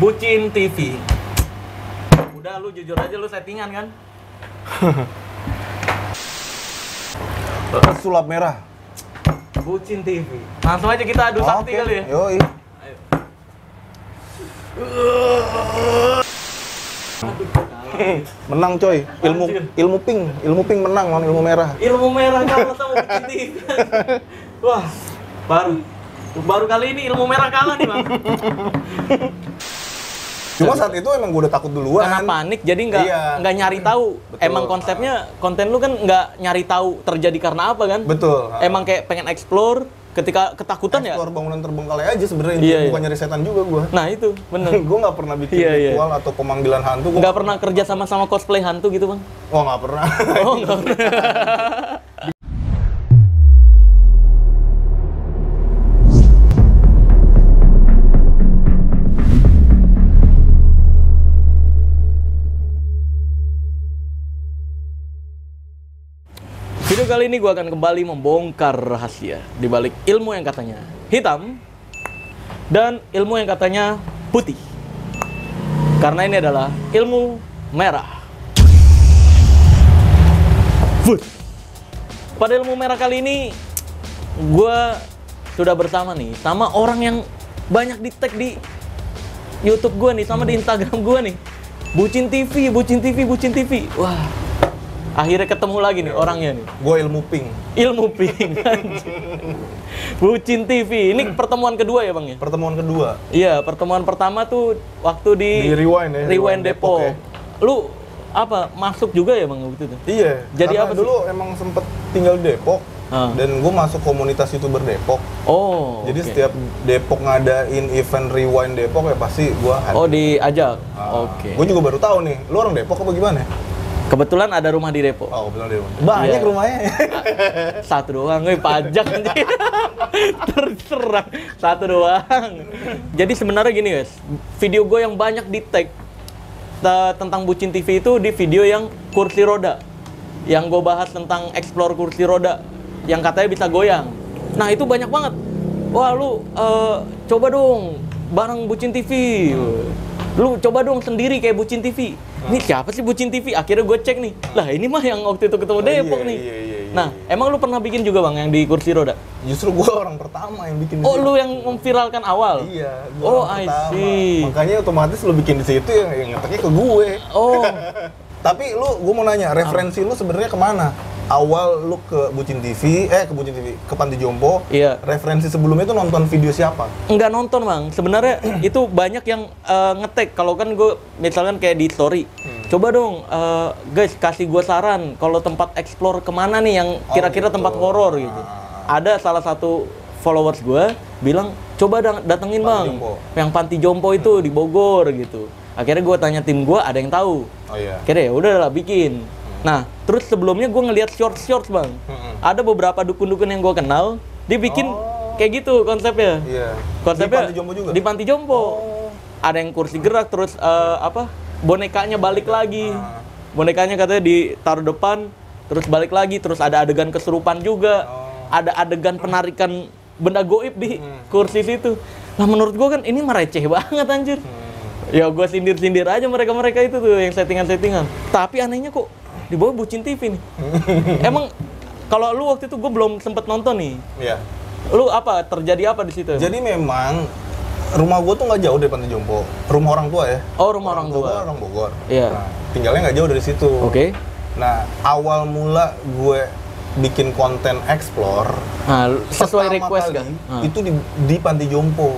Bucin TV. Udah lu jujur aja lu settingan kan? Sulap merah. Bucin TV. Langsung aja kita adu sakti kali ya. Yoi. Ayo. Menang coy. Ilmu pink menang lawan ilmu merah. Ilmu merah kalah sama Bucin TV. Wah, baru kali ini ilmu merah kalah nih, Bang. Cuma saat itu emang gue udah takut duluan. Karena panik, jadi nggak nyari tahu. Betul. Emang konsepnya konten lu kan nggak nyari tahu terjadi karena apa kan? Betul. Emang kayak pengen explore, ketika ketakutan ya. Explore bangunan terbengkalai aja sebenarnya, bukan nyari setan juga gue. Nah itu bener. Gue nggak pernah bikin ritual atau pemanggilan hantu. Nggak pernah kerja sama cosplay hantu gitu, Bang? Oh nggak pernah. Oh nggak pernah. Video kali ini gue akan kembali membongkar rahasia di balik ilmu yang katanya hitam dan ilmu yang katanya putih. Karena ini adalah ilmu merah. Pada ilmu merah kali ini, gue sudah bersama nih sama orang yang banyak di-tag di YouTube gue nih, sama di Instagram gue nih. Bucin TV, Bucin TV, Bucin TV. Wah. Akhirnya ketemu lagi nih orangnya nih. Gue ilmu pink. Ilmu pink. Bucin TV. Ini pertemuan kedua ya, Bang ya? Pertemuan kedua. Iya, pertemuan pertama tuh waktu di Rewind ya. Rewind Depok. Ya. Lu apa masuk juga ya, Bang, waktu itu? Iya. Jadi karena apa dulu emang sempet tinggal di Depok. Dan gue masuk komunitas YouTuber Depok. Oh. Jadi setiap Depok ngadain event Rewind Depok ya pasti gue hadir. Oh, diajak. Oke. Gue juga baru tahu nih, lu orang Depok apa gimana? Kebetulan ada rumah di Depok. Oh, kebetulan di Depok. Banyak rumahnya. Satu doang, pajak anjir. Terserah. Satu doang. Jadi sebenarnya gini, guys. Video gue yang banyak di-tag tentang Bucin TV itu di video yang kursi roda. Yang gue bahas tentang explore kursi roda yang katanya bisa goyang. Nah, itu banyak banget. Wah, lu coba dong bareng Bucin TV. Lu coba dong sendiri kayak Bucin TV. Ini siapa sih Bucin TV? Akhirnya gue cek nih. Lah, ini mah yang waktu itu ketemu Depok nih. Iya. Nah, emang lu pernah bikin juga, Bang, yang di kursi roda? Justru gue orang pertama yang bikin. Oh, lu yang memviralkan awal? Iya. Oh, I see. Makanya otomatis lu bikin di situ yang ngeteknya ke gue. Oh. Tapi gue mau nanya, referensi lu sebenarnya kemana? Awal lu ke Bucin TV, ke Panti Jompo. Iya. Referensi sebelumnya itu nonton video siapa? Enggak nonton, Bang. Sebenarnya itu banyak yang nge-tag. Kalau kan gue misalkan kayak di story. Coba dong, guys, kasih gue saran kalau tempat explore kemana nih yang kira-kira tempat horor gitu. Ada salah satu followers gue bilang, coba datengin, Bang. Yang Panti Jompo itu di Bogor gitu. Akhirnya gue tanya tim gue, ada yang tahu. Oh iya. Akhirnya ya udah lah bikin. Nah, terus sebelumnya gue ngeliat shorts, Bang. Ada beberapa dukun-dukun yang gue kenal, dia bikin kayak gitu konsepnya. Iya. Konsepnya di Panti Jompo juga? Di Panti Jompo. Ada yang kursi gerak, terus bonekanya balik lagi. Bonekanya katanya ditaruh depan, terus balik lagi, terus ada adegan kesurupan juga. Ada adegan penarikan benda goib di kursi situ. Nah, menurut gue kan ini mah receh banget anjir. Ya gue sindir-sindir aja mereka-mereka itu tuh yang settingan-settingan. Tapi anehnya kok di bawah Bucin TV nih. Emang kalau lu waktu itu gue belum sempet nonton nih. Iya. Lu apa terjadi apa di situ? Jadi memang rumah gue tuh nggak jauh dari Panti Jompo. Rumah orang tua ya. Oh, rumah orang tua. Orang Bogor. Iya. Nah, tinggalnya nggak jauh dari situ. Oke. Nah, awal mula gue bikin konten explore. Nah, sesuai request kan? Itu di Panti Jompo.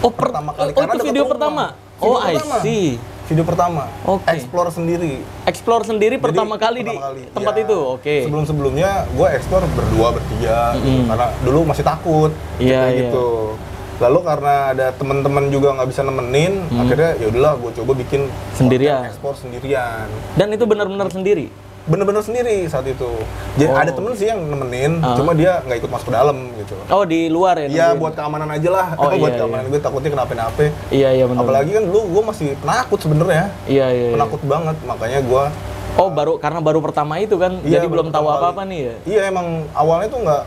Oh, pertama kali. Oh, itu video pertama. Oh, I see. Video pertama. Oke. Explore sendiri. Explore sendiri pertama kali di tempat itu. Oke. Sebelum-sebelumnya gue explore berdua, bertiga gitu. Karena dulu masih takut. Iya, gitu. Lalu karena ada teman-teman juga nggak bisa nemenin, akhirnya ya udahlah gue coba bikin sendirian. Explore sendirian. Dan itu benar-benar sendiri. Bener-bener sendiri saat itu. Jadi ada temen sih yang nemenin, cuma dia nggak ikut masuk ke dalam gitu. Oh, di luar ya? Iya, buat keamanan aja lah. Buat keamanan gue takutnya kenapa-napa. Iya benar. Apalagi kan dulu gue masih penakut sebenarnya. Iya. Penakut banget, makanya gue. Oh, karena baru pertama itu kan, jadi belum tahu apa-apa nih ya? Iya, emang awalnya tuh nggak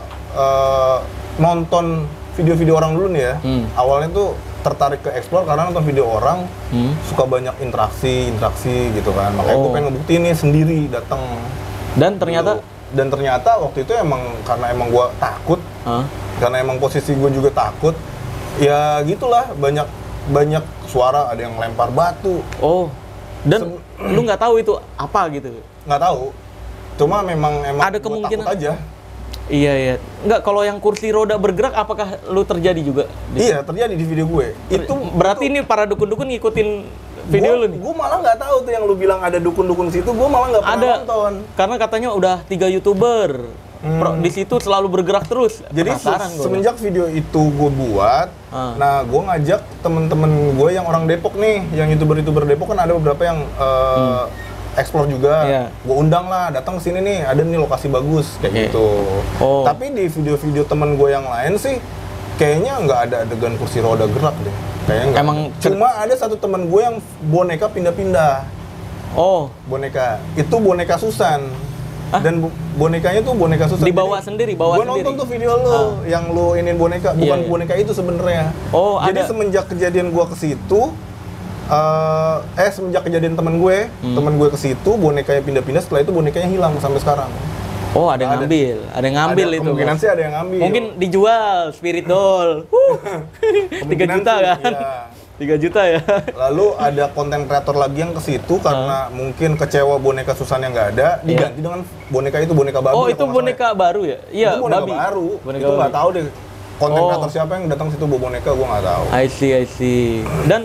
nonton video-video orang dulu nih ya. Awalnya tuh tertarik ke explore karena nonton video orang suka banyak interaksi gitu kan. Makanya gue pengen ngebuktiin nih sendiri datang. Dan ternyata waktu itu karena emang gue takut, karena emang posisi gue juga takut. Ya gitulah, banyak suara, ada yang lempar batu. Oh. Dan lu nggak tahu itu apa gitu? Nggak tahu. Cuma memang ada gua kemungkinan takut aja. Iya. Nggak, kalau yang kursi roda bergerak, apakah lu terjadi juga? Iya, terjadi di video gue. Berarti ini para dukun-dukun ngikutin video lu nih? Gue malah nggak tahu tuh yang lu bilang ada dukun-dukun situ, gue malah nggak pernah nonton. Karena katanya udah 3 YouTuber di situ selalu bergerak terus. Jadi semenjak video itu gue buat, nah gue ngajak temen-temen gue yang orang Depok nih, yang YouTuber Depok kan ada beberapa yang explore juga. Gue undang lah, datang ke sini nih, ada nih lokasi bagus kayak gitu. Tapi di video-video temen gue yang lain sih kayaknya nggak ada adegan kursi roda gerak deh. Kayaknya nggak. Cuma ada satu temen gue yang boneka pindah-pindah. Boneka itu boneka Susan. Dan bonekanya tuh boneka Susan. Dibawa sendiri, Gue nonton tuh video lo yang lo inin boneka, bukan boneka itu sebenarnya. Jadi semenjak kejadian gue ke situ, semenjak kejadian temen gue ke situ, bonekanya pindah-pindah, setelah itu bonekanya hilang sampai sekarang. Ada yang ngambil itu. Kemungkinan sih ada yang ngambil. Mungkin dijual spirit doll. 3 juta kan? Iya. 3 juta ya. Lalu ada konten kreator lagi yang ke situ karena mungkin kecewa boneka Susan yang nggak ada, diganti dengan boneka itu, boneka babi. Itu boneka baru ya? Iya, itu boneka babi. Baru. Itu nggak tahu deh. Konten kreator siapa yang datang situ bawa boneka, gue nggak tahu. I see. Dan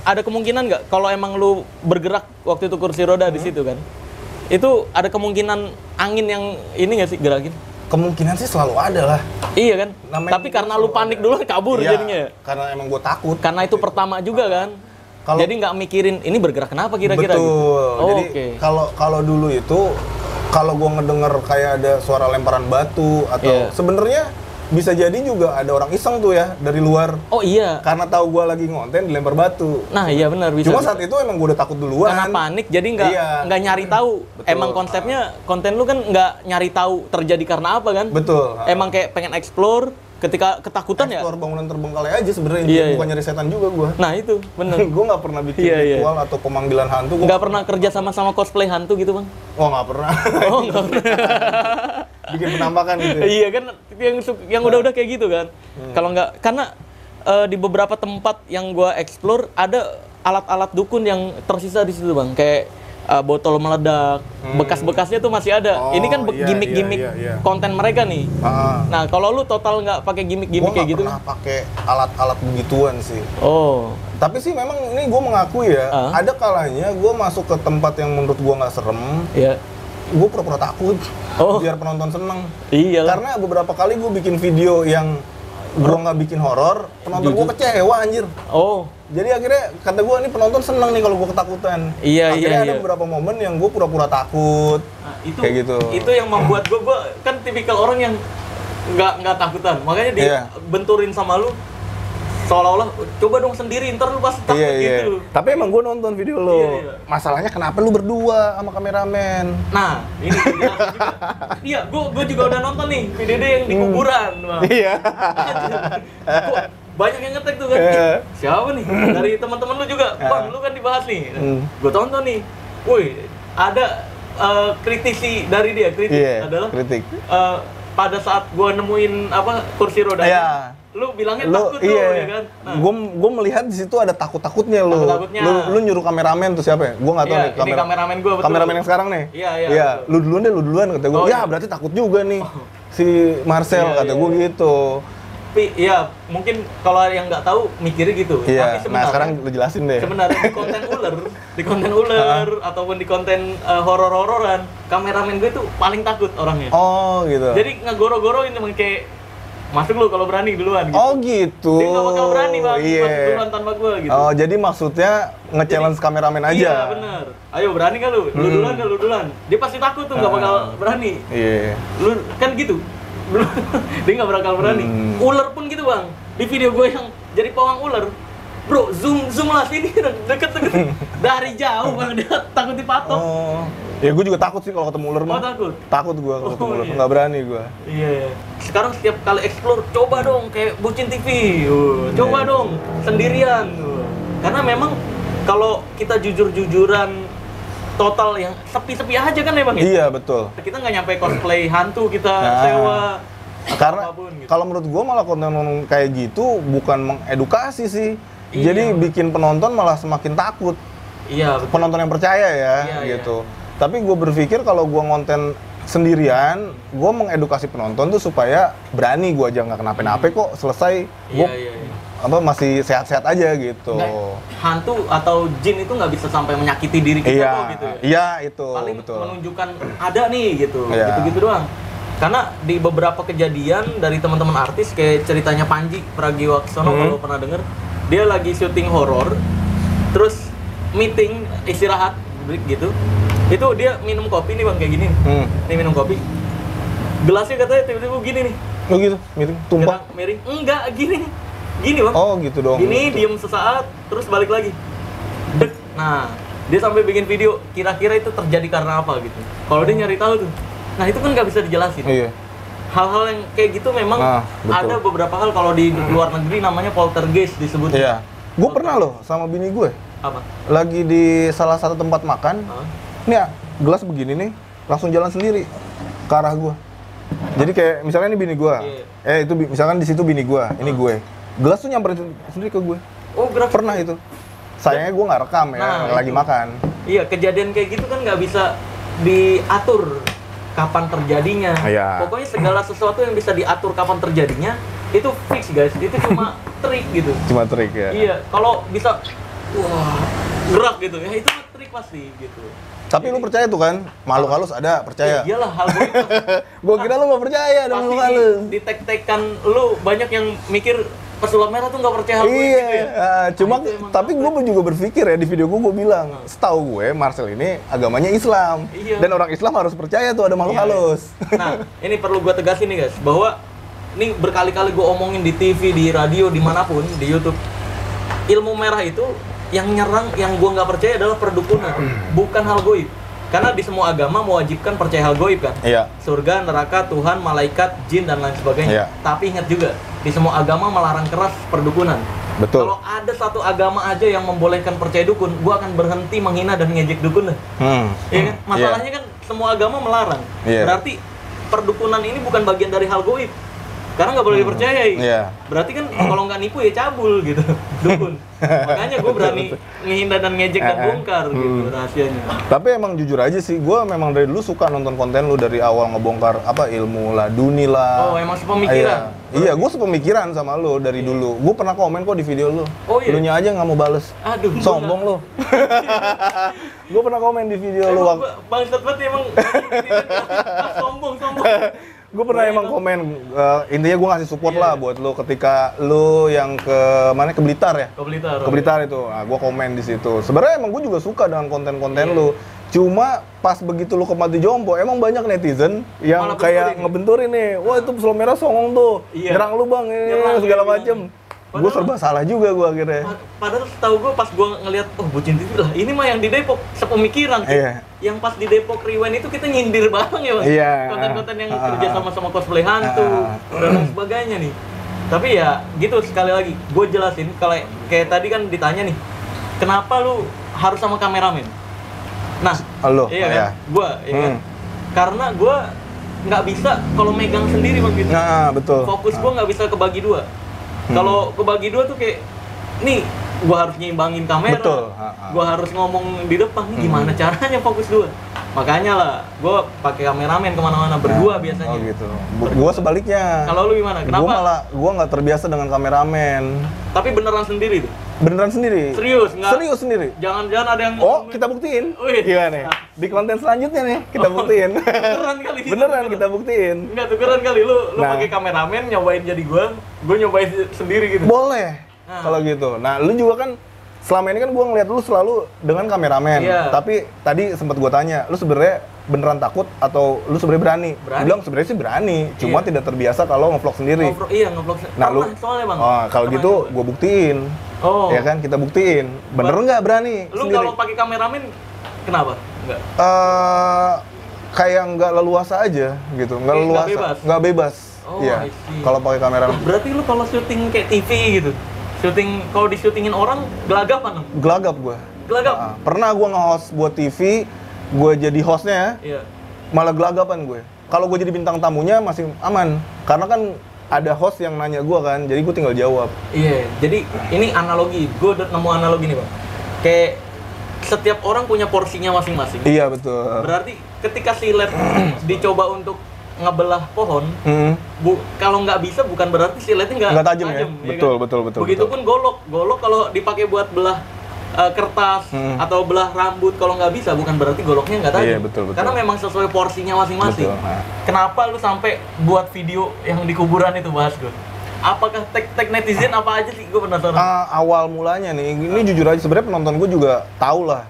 ada kemungkinan nggak kalau emang lu bergerak waktu itu kursi roda di situ kan? Itu ada kemungkinan angin yang ini nggak sih gerakin? Kemungkinan sih selalu ada lah. Iya kan? Tapi karena lu panik dulu kabur jadinya. Karena emang gue takut. Karena itu pertama juga kan? Jadi nggak mikirin ini bergerak kenapa kira-kira betul. Gitu? Jadi kalau dulu itu kalau gue ngedenger kayak ada suara lemparan batu atau sebenarnya bisa jadi juga ada orang iseng tuh ya dari luar. Karena tahu gue lagi ngonten dilempar batu. Nah iya benar bisa. Cuma saat itu emang gue udah takut duluan. Karena panik jadi nggak nyari tahu. Betul. Emang konsepnya konten lu kan nggak nyari tahu terjadi karena apa kan? Betul. Emang kayak pengen explore. Ketika ketakutan explore bangunan terbengkalai aja sebenarnya, bukan nyari setan juga gue. Nah itu benar. Gue nggak pernah bikin ritual atau pemanggilan hantu. Nggak pernah kerja sama cosplay hantu gitu bang? Nggak pernah. Nggak pernah. Bikin penampakan gitu. Iya kan, yang udah kayak gitu kan. Kalau nggak, karena di beberapa tempat yang gue explore ada alat-alat dukun yang tersisa di situ bang, kayak botol meledak, bekas-bekasnya tuh masih ada. Ini kan gimmick-gimmick konten mereka nih. Nah, kalau lu total nggak pakai gimmick-gimmick kayak gitu? Gua nggak pernah pakai alat-alat begituan sih. Tapi sih memang ini gue mengakui ya, ada kalanya gue masuk ke tempat yang menurut gue nggak serem. Gue pura-pura takut, biar penonton seneng. Karena beberapa kali gue bikin video yang gue nggak bikin horor, penonton gue kecewa anjir. Jadi akhirnya kata gue ini penonton seneng nih kalau gue ketakutan. Akhirnya ada beberapa momen yang gue pura-pura takut. Kayak gitu. Itu yang membuat gue kan tipikal orang yang nggak takutan, makanya dia benturin sama lu. Seolah-olah coba dong sendiri, ntar lu pasti takut gitu. Tapi emang gue nonton video lo. Masalahnya kenapa lu berdua sama kameramen? Nah, ini juga. Iya, gue juga udah nonton nih video dia yang di kuburan. Iya. Banyak yang ngetek tuh kan. Siapa nih? Dari teman-teman lu juga. Bang, lu kan dibahas nih. Gue tonton nih. Woi, ada kritisi dari dia. Adalah pada saat gue nemuin kursi roda. Lu bilangnya takut tuh, ya kan? Gue melihat di situ ada takut-takutnya lu. Lu nyuruh kameramen tuh siapa ya? Gue nggak tahu nih. Ini kameramen gue, betul. Kameramen yang sekarang nih. Iya. Lu duluan kata gue. Ya berarti takut juga nih si Marcel kata gue gitu. Tapi ya mungkin kalau yang nggak tahu mikirnya gitu. Tapi nah sekarang lu jelasin deh. Sebenarnya di konten ular ataupun di konten horor-hororan, kameramen gue tuh paling takut orangnya. Gitu. Jadi ngegoro-goroin emang kayak masuk lu kalau berani duluan gitu. Gitu. Dia nggak bakal berani bang, masuk duluan tanpa gue gitu. Jadi maksudnya nge-challenge kameramen aja. Iya benar. Ayo berani nggak lu? Lu duluan. Dia pasti takut tuh nggak bakal berani. Lu kan gitu. Dia nggak bakal berani. Ular pun gitu bang. Di video gue yang jadi pawang ular, bro zoom lah sini deket dari jauh bang, dia takut dipatok. Ya gue juga takut sih kalau ketemu ular mah. Oh, takut? Takut gue kalau ketemu ular, iya. nggak berani gue. Iya. Sekarang setiap kali explore, coba dong kayak Bucin TV. Coba dong sendirian. Karena memang kalau kita jujur-jujuran total yang sepi-sepi aja kan memang ya? Iya, betul. Kita nggak nyampe cosplay hantu, kita sewa. Karena gitu. kalau menurut gue malah konten kayak gitu bukan mengedukasi sih. Iya. Jadi bikin penonton malah semakin takut. Iya, betul. Penonton yang percaya ya, Iya, gitu. Tapi gue berpikir kalau gue ngonten sendirian, gue mengedukasi penonton tuh supaya berani gue aja nggak kenapa-napa kok, selesai gue Iya. masih sehat-sehat aja gitu. Hantu atau jin itu nggak bisa sampai menyakiti diri kita kok gitu ya. Iya, itu Paling betul. menunjukkan ada nih gitu. Iya. Gitu-gitu doang. Karena di beberapa kejadian dari teman-teman artis kayak ceritanya Panji Pragiwaksono kalau pernah denger, dia lagi syuting horor, terus meeting istirahat break gitu. Itu dia minum kopi nih Bang kayak gini. Nih minum kopi. Gelasnya katanya tiba-tiba gini nih. Oh gitu, miring, tumpah. Miring. Enggak, gini. Gini Bang. Oh gitu dong. Gini diem sesaat terus balik lagi. Dek. Nah, dia sampai bikin video kira-kira itu terjadi karena apa gitu. Kalau dia nyari tahu tuh. Nah, itu kan nggak bisa dijelasin. Iya. Hal-hal yang kayak gitu memang ada beberapa hal kalau di luar negeri namanya poltergeist disebut. Iya. Gue pernah loh sama bini gue. Apa? Lagi di salah satu tempat makan. Nih ya, gelas begini nih, langsung jalan sendiri ke arah gue. Jadi kayak misalnya ini bini gue. Itu misalkan di situ bini gue, ini gue. Gelas tuh nyamperin sendiri ke gue. Oh, gerak. Pernah itu. Sayangnya gue nggak rekam ya, lagi makan. Iya, kejadian kayak gitu kan nggak bisa diatur kapan terjadinya. Iya. Pokoknya segala sesuatu yang bisa diatur kapan terjadinya itu fix guys. Itu cuma trik gitu. Cuma trik ya. Iya, kalau bisa wah gerak gitu ya itu mah trik pasti gitu. Tapi lu percaya tuh kan, makhluk halus ada, percaya? Iyalah, hal goib. Gua kira lu nggak percaya ada makhluk halus. Di tek-tekan lu banyak yang mikir pesulap merah tuh nggak percaya hal goib Iya, gitu ya. cuma tapi gue juga berpikir ya di video gue bilang, setahu gue Marcel ini agamanya Islam. Iya. Dan orang Islam harus percaya tuh ada makhluk halus. Nah, ini perlu gue tegasin nih guys, bahwa ini berkali-kali gue omongin di TV, di radio, dimanapun, di YouTube. Ilmu merah itu yang nyerang, yang gue nggak percaya adalah perdukunan, bukan hal goib. Karena di semua agama mewajibkan percaya hal goib kan. Iya. Surga, neraka, Tuhan, malaikat, jin dan lain sebagainya. Iya. Tapi ingat juga, di semua agama melarang keras perdukunan. Betul. Kalau ada satu agama aja yang membolehkan percaya dukun, gue akan berhenti menghina dan ngejek dukun. Iya kan? Masalahnya kan semua agama melarang. Berarti perdukunan ini bukan bagian dari hal goib. Karena nggak boleh dipercayai. Berarti kan kalau nggak nipu ya cabul gitu, dukun. Makanya gue berani ngehindar dan ngejek dan bongkar gitu rahasianya. Tapi emang jujur aja sih, gue memang dari dulu suka nonton konten lu dari awal ngebongkar apa ilmu laduni lah. Oh emang sepemikiran? Iya, gue sepemikiran sama lu dari dulu. Gue pernah komen kok di video lu. Oh iya? Lunya aja nggak mau bales. Aduh. Sombong lu. Gue pernah komen di video lu. Bangsat banget emang. Sombong. Gue pernah emang komen, intinya gue ngasih support lah buat lu ketika lu yang ke mana, ke Blitar ya? Ke Blitar itu, nah, gue komen di situ. Sebenarnya emang gue juga suka dengan konten-konten lu. Cuma pas begitu lu ke Mati Jompo, emang banyak netizen yang malah kayak ngebenturin nih. Wah itu pesulap merah songong tuh, nyerang lu bang, segala macem. Gue serba salah juga gue akhirnya. Padahal setahu gue pas gue ngeliat, oh Bucin TV lah, ini mah yang di Depok sepemikiran. Yang pas di Depok Rewind itu kita nyindir bareng ya bang. Konten-konten yang kerja sama cosplay hantu dan lain sebagainya nih. Tapi ya gitu, sekali lagi gue jelasin, kalau kayak tadi kan ditanya nih, kenapa lu harus sama kameramen? Nah, iya kan? Gue, iya kan? Karena gue nggak bisa kalau megang sendiri bang gitu. Nah, betul. Fokus gue nggak bisa kebagi dua. Kalau kebagi dua tuh kayak, nih gue harus nyimbangin kamera, gue harus ngomong di depan, nih gimana caranya fokus dua. Makanya lah, gue pakai kameramen kemana-mana berdua biasanya. Oh gitu. Gue sebaliknya. Kalau lu gimana? Kenapa? Gue nggak terbiasa dengan kameramen. Tapi beneran sendiri tuh? Beneran sendiri. Serius? Nggak? Serius sendiri. Jangan-jangan ada yang... Oh, kita buktiin. Gimana nih? Di konten selanjutnya nih, kita buktiin. Beneran kali? Beneran kita buktiin. Enggak, tukeran kali. Lu pakai kameramen, nyobain jadi gue nyobain sendiri gitu. Boleh. Kalau gitu. Nah, lu juga kan selama ini kan gue ngeliat lu selalu dengan kameramen. Tapi tadi sempat gue tanya, lu sebenarnya beneran takut atau lu sebenarnya berani? Bilang sebenarnya sih berani, cuma tidak terbiasa kalau ngevlog sendiri. Ngevlog. Nah, lu soalnya bang. Kalau gitu gue buktiin. Ya kan, kita buktiin. Bener nggak berani? Lu kalau pakai kameramen kenapa? Enggak. Kayak nggak leluasa aja gitu, nggak leluasa, nggak bebas. Oh, iya. Kalau pakai kamera. Berarti lu kalau syuting kayak TV gitu, kalau disyutingin orang gelagapan? Gelagap gue. Gelagap. Pernah gue nge-host buat TV, gue jadi hostnya, malah gelagapan gue. Kalau gue jadi bintang tamunya masih aman, karena kan ada host yang nanya gue kan, jadi gue tinggal jawab. Iya, jadi ini analogi, gue udah nemu analogi nih Bang. Kayak setiap orang punya porsinya masing-masing. Iya betul. Berarti ketika silet dicoba untuk ngebelah pohon, kalau nggak bisa bukan berarti siletnya nggak tajam ya? Betul, kan? betul. Begitupun golok kalau dipakai buat belah kertas atau belah rambut, kalau nggak bisa bukan berarti goloknya nggak tajam. Iya, betul. Karena memang sesuai porsinya masing-masing. Kenapa lu sampai buat video yang di kuburan itu, bahas gue? Apakah tag netizen apa aja sih? Gue penasaran. Awal mulanya nih, ini jujur aja sebenarnya penonton gue juga tahu lah.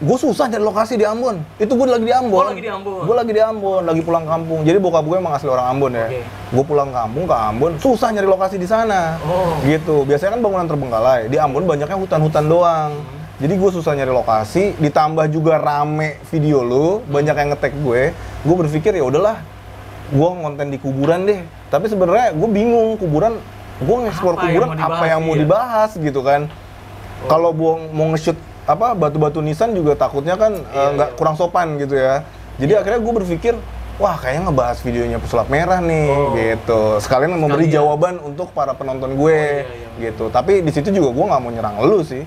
Gue susah nyari lokasi di Ambon. Itu gue lagi di Ambon. Lagi di Ambon. Gue lagi di Ambon, lagi pulang kampung. Jadi bokap gue emang asli orang Ambon ya. Gue pulang kampung ke Ambon, susah nyari lokasi di sana. Gitu. Biasanya kan bangunan terbengkalai. Di Ambon banyaknya hutan-hutan doang. Jadi gue susah nyari lokasi, ditambah juga rame video lu, banyak yang nge-tag gue. Gue berpikir ya udahlah, gue ngonten di kuburan deh. Tapi sebenarnya gue bingung kuburan, gue nge-explore kuburan apa yang mau dibahas gitu kan. Kalau mau nge-shoot batu-batu nisan juga takutnya kan nggak kurang sopan gitu ya. Jadi akhirnya gue berpikir, wah kayaknya ngebahas videonya pesulap merah nih gitu. Sekalian memberi jawaban untuk para penonton gue gitu. Tapi di situ juga gue nggak mau nyerang lu sih.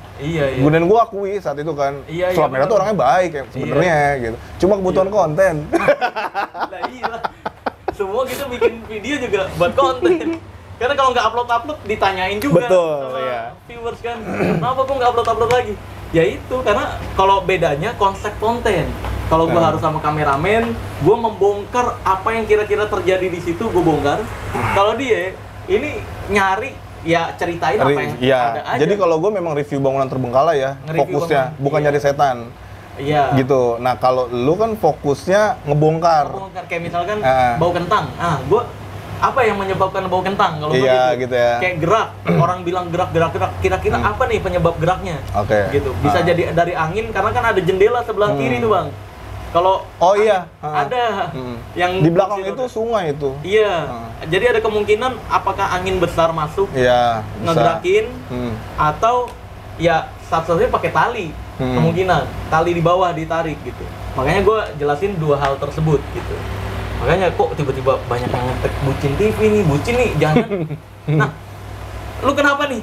Gue dan gue akui saat itu kan, pesulap merah tuh orangnya baik ya sebenarnya gitu. Cuma kebutuhan konten. Semua kita bikin video juga buat konten. Karena kalau nggak upload ditanyain juga sama viewers kan, kenapa kok nggak upload lagi? Ya itu karena kalau bedanya konsep konten. Kalau gue harus sama kameramen, gue membongkar apa yang kira-kira terjadi di situ, gue bongkar. Kalau dia ini nyari ya ceritain apa yang ada aja. Jadi kalau gue memang review bangunan terbengkalai ya, fokusnya bukan nyari setan. Iya. Gitu. Nah kalau lu kan fokusnya ngebongkar. Kayak misalkan bau kentang. Gue apa yang menyebabkan bau kentang kalau gitu ya. Kayak gerak, orang bilang gerak. Kira-kira apa nih penyebab geraknya? Gitu. Bisa jadi dari angin karena kan ada jendela sebelah kiri tuh, Bang. Kalau ada yang di belakang itu sungai itu. Iya. Jadi ada kemungkinan apakah angin besar masuk ngegerakin atau ya satu-satunya pakai tali. Kemungkinan tali di bawah ditarik gitu. Makanya gue jelasin dua hal tersebut gitu. Makanya kok tiba-tiba banyak yang nge-tag Bucin TV nih, jangan. Nah, lu kenapa nih?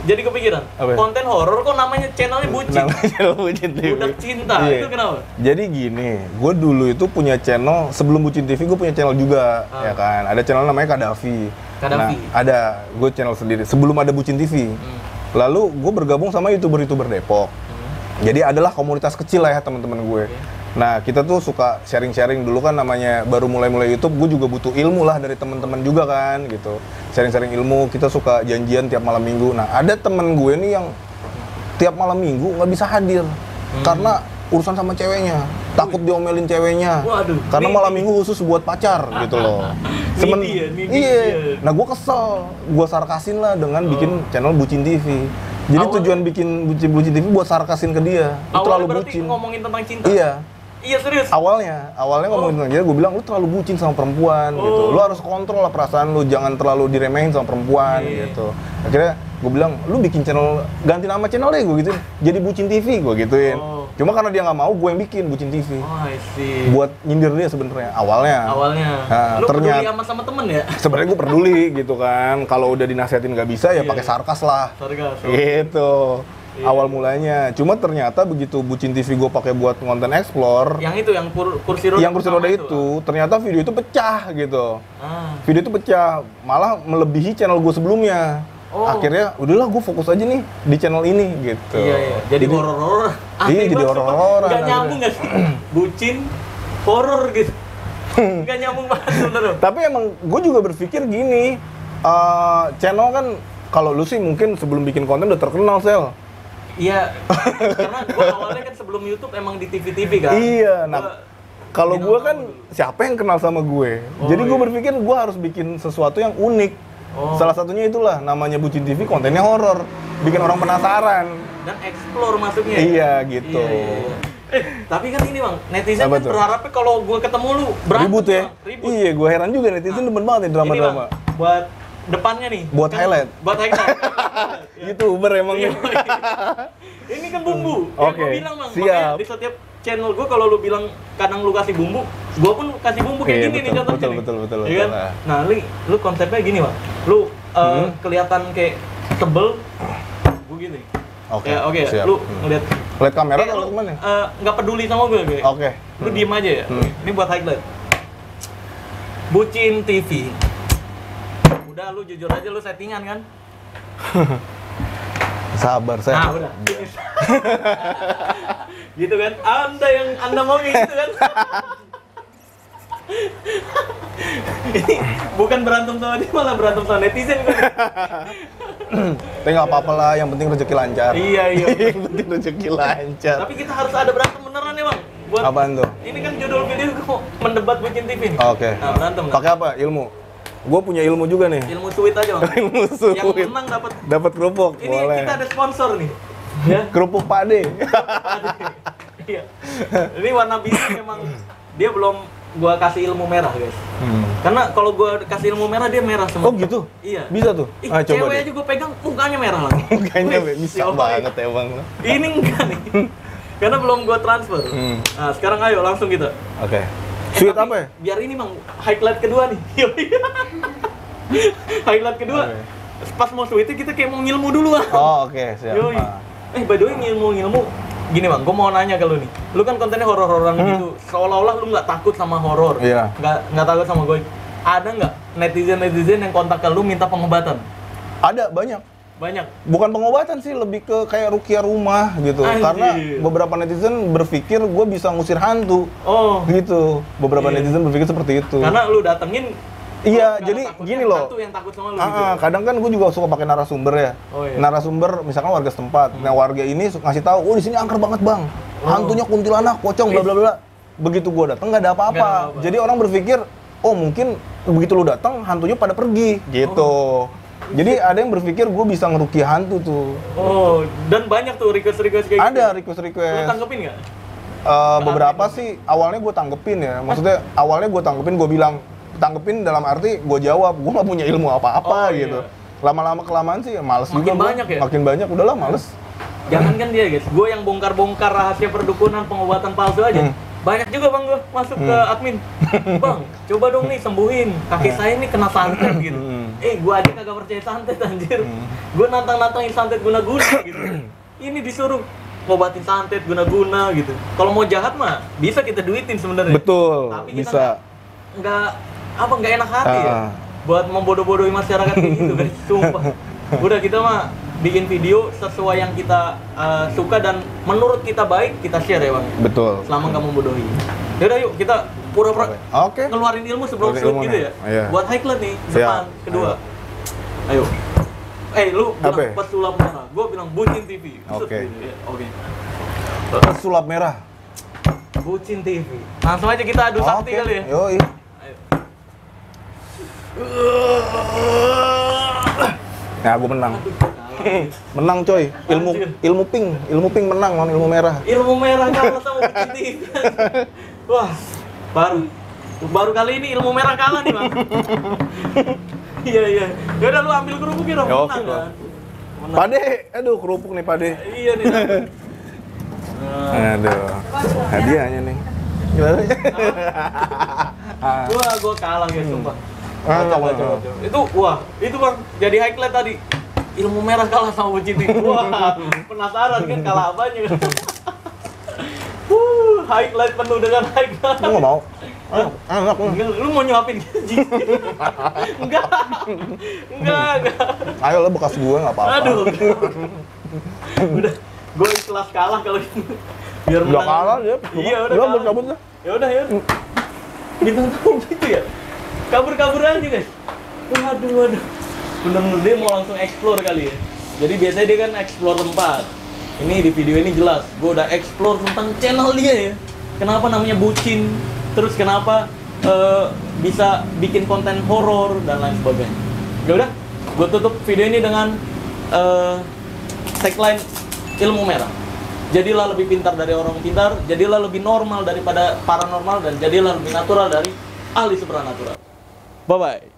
Jadi kepikiran, konten horor kok namanya channelnya Bucin? Namanya channel Bucin TV. Budak cinta, itu kenapa? Jadi gini, gue dulu itu punya channel, sebelum Bucin TV gue punya channel juga, ya kan? Ada channel namanya Kadafi. Nah, ada, gue channel sendiri, sebelum ada Bucin TV. Lalu gue bergabung sama YouTuber-YouTuber Depok. Jadi adalah komunitas kecil lah ya teman-teman gue. Nah, kita tuh suka sharing-sharing dulu kan namanya baru mulai-mulai YouTube, gue juga butuh ilmu lah dari teman-teman juga kan gitu. Sharing-sharing ilmu, kita suka janjian tiap malam minggu. Nah, ada temen gue nih yang tiap malam minggu nggak bisa hadir karena urusan sama ceweknya, takut diomelin ceweknya. Karena malam minggu khusus buat pacar gitu loh. Nah, gue kesel, gue sarkasin lah dengan bikin channel Bucin TV. Jadi tujuan bikin Bucin TV buat sarkasin ke dia. Lu terlalu bucin. Ngomongin tentang cinta. Iya serius? Awalnya ngomongin tentang dia, gue bilang lu terlalu bucin sama perempuan gitu. Lu harus kontrol lah perasaan lu, jangan terlalu diremehin sama perempuan gitu. Akhirnya gue bilang, lu bikin channel, ganti nama channel deh, gue gituin. Jadi Bucin TV, gue gituin. Cuma karena dia nggak mau, gue yang bikin Bucin TV. I see. Buat nyindir dia sebenarnya awalnya. Nah, lu peduli sama temen ya? Sebenarnya gue peduli gitu kan. Kalau udah dinasihatin nggak bisa ya pakai sarkas lah. Gitu. Awal mulanya, cuma ternyata begitu Bucin TV gue pakai buat konten explore, yang itu yang kursi roda itu ternyata video itu pecah gitu. Video itu pecah, malah melebihi channel gue sebelumnya. Akhirnya udahlah gue fokus aja nih di channel ini gitu. Jadi horor-horor. Jadi horor-horor. Gak nyambung gak sih? Bucin horor gitu. Gak nyambung banget sebenarnya. Tapi emang gue juga berpikir gini, channel kan kalau lu sih mungkin sebelum bikin konten udah terkenal, Sel. Iya, karena gue awalnya kan sebelum YouTube emang di TV-TV kan. Iya, nah kalau gue kan siapa yang kenal sama gue? Jadi gue berpikir gue harus bikin sesuatu yang unik. Salah satunya itulah namanya Bucin TV, kontennya horor, bikin orang penasaran. Dan explore maksudnya. Iya gitu. Tapi kan ini Bang, netizen Apa kan tuh? berharapnya kalau gue ketemu lu berantem Ribut ya? Bang. Ribut. Iya, gue heran juga netizen demen banget nih Ini drama-drama. Bang, buat depannya nih. Buat Kan- highlight. Buat highlight. YouTuber emang Iya, nih. Ini kan bumbu. Oke, Gue bilang Bang, siap. makanya di setiap channel gue kalau lu bilang kadang lu kasih bumbu, gue pun kasih bumbu kayak Iya, gini nih betul, contohnya. betul, Iya kan? betul. Nah, lu konsepnya gini Bang. Lu kelihatan kayak tebel, gue gini. Oke, Ya, siap. lu ngeliat Lihat kamera kayak atau lu kemana? nggak peduli sama gue kayak. Oke. Lu diem aja ya. Ini buat highlight. Bucin TV. Udah lu jujur aja lu settingan kan? Sabar, saya. Nah, udah. Gitu kan? Anda mau kayak gitu kan? Ini bukan berantem sama dia, malah berantem sama netizen kan? Tapi nggak apa-apa lah, yang penting rezeki lancar. Iya. Yang penting rezeki lancar. Tapi kita harus ada berantem beneran ya Bang. Buat Apaan tuh? Ini kan judul video gue mendebat Bucin TV nih. Oke. Nah, berantem. Pakai apa? Ilmu. Gue punya ilmu juga nih. Ilmu sweet aja Bang. Ilmu Yang sweet. menang dapat. Dapat kerupuk. Ini Boleh. kita ada sponsor nih. Ya. Kerupuk Pak De. Iya. Ini warna biru memang dia belum gua kasih ilmu merah, guys. Karena kalau gua kasih ilmu merah dia merah semua. Oh gitu? Iya. Bisa tuh? Ih, Ah, coba cewek deh. aja gua pegang mukanya merah lagi. Kayaknya Wih, bisa siapa banget emang. Ini enggak nih. Karena belum gua transfer. Nah, sekarang ayo langsung kita. Oke. Sweet Tapi apa ya? Biar ini Mang highlight kedua nih. Highlight kedua. Oke. Pas mau sweet kita kayak mau ngilmu dulu ah. Oh, oke, siap. Yoi. Ah. By the way ngilmu gini Bang, gue mau nanya ke lu nih. Lu kan kontennya horor-hororan gitu. Seolah-olah lu nggak takut sama horor. Iya. Nggak takut sama gue. Ada nggak netizen yang kontak ke lu minta pengobatan? Ada banyak. Banyak. Bukan pengobatan sih, lebih ke kayak rukiah rumah gitu. Anjir. Karena beberapa netizen berpikir gue bisa ngusir hantu. Oh. Gitu. Beberapa Iya. netizen berpikir seperti itu. Karena lu datengin. Iya, karena jadi takutnya gini loh. hantu yang takut sama lu gitu. Kadang kan gue juga suka pakai narasumber ya. Oh, iya. Narasumber misalkan warga setempat. Nah, warga ini ngasih tahu, "Oh, di sini angker banget, Bang. Hantunya kuntilanak, pocong, bla bla bla." Begitu gua datang nggak ada Nggak ada apa-apa. apa-apa. Jadi orang berpikir, "Oh, mungkin begitu lu datang hantunya pada pergi." Gitu. Jadi ada yang berpikir gue bisa ngerukiah hantu tuh. Oh, dan banyak tuh request-request kayak Ada gitu. Lu request-request. tanggepin nggak? Beberapa sih awalnya gue tanggepin ya. Maksudnya awalnya gue tanggepin, gue bilang tanggepin dalam arti gue jawab, gue nggak punya ilmu apa-apa Oh, iya. gitu. Lama-lama kelamaan sih males Makin juga gua. banyak ya? Makin banyak, udahlah males. Jangan kan dia guys, gue yang bongkar-bongkar rahasia perdukunan pengobatan palsu aja. Banyak juga bang gue masuk ke admin. Bang, coba dong nih sembuhin. Kaki saya ini kena santet gitu. Gue aja kagak percaya santet anjir. Gue nantang-nantangin santet guna-guna gitu. Ini disuruh ngobatin santet guna-guna gitu. Kalau mau jahat mah bisa kita duitin sebenarnya. Betul, Tapi bisa. nggak enak hati ya. Buat membodoh-bodohi masyarakat kayak gitu guys, sumpah. Udah kita mah bikin video sesuai yang kita suka dan menurut kita baik, kita share ya bang. Betul. Selama nggak membodohi. Yaudah yuk kita pura-pura Oke. ngeluarin ilmu sebelum Keluarin shoot ilmu gitu nih. ya. Iya. Buat highlight nih, Siap. depan, kedua. Ayo. Lu bilang Apa? pesulap merah, gua bilang Bucin TV. Shoot Oke. gitu ya. Oke. Sulap merah. Bucin TV. Langsung aja kita adu sakti Oke. kali ya. Yoi. Ayo. Nah, gue menang. Aduh, Menang coy. Anjir. Ilmu pink menang lawan ilmu merah. ilmu merah kalah sama Bucin TV. Wah, baru kali ini ilmu merah kalah nih bang. Iya. Yaudah lu ambil kerupuknya dong. Ya, oke, Menang Bang. kan. Menang. Pade, aduh kerupuk nih Pade. Iya nih. Aduh. Hadiahnya nih. Gimana? Gua kalah guys, sumpah. Ah, Coba. Itu bang, jadi highlight tadi. Ilmu merah kalah sama Bucin TV. Wah, penasaran kan kalah apanya kan? Highlight penuh dengan highlight. Lu nggak mau? Enak lu. Enggak, lu mau nyuapin gaji? Enggak. Ayo lah bekas gue nggak apa-apa. Aduh. Udah, gue ikhlas kalah kalau gitu. Biar Udah menang. kalah dia. Iya, udah Cabut kalah. cabut lah. Ya udah. Bintang tamu gitu ya. Kabur aja, guys. Waduh. Bener-bener dia mau langsung explore kali ya. Jadi biasanya dia kan explore tempat. Ini di video ini jelas, gue udah explore tentang channel dia ya. Kenapa namanya Bucin? Terus kenapa bisa bikin konten horor dan lain sebagainya. Ya udah, gue tutup video ini dengan tagline ilmu merah. jadilah lebih pintar dari orang pintar, jadilah lebih normal daripada paranormal, dan jadilah lebih natural dari ahli supranatural. Bye-bye.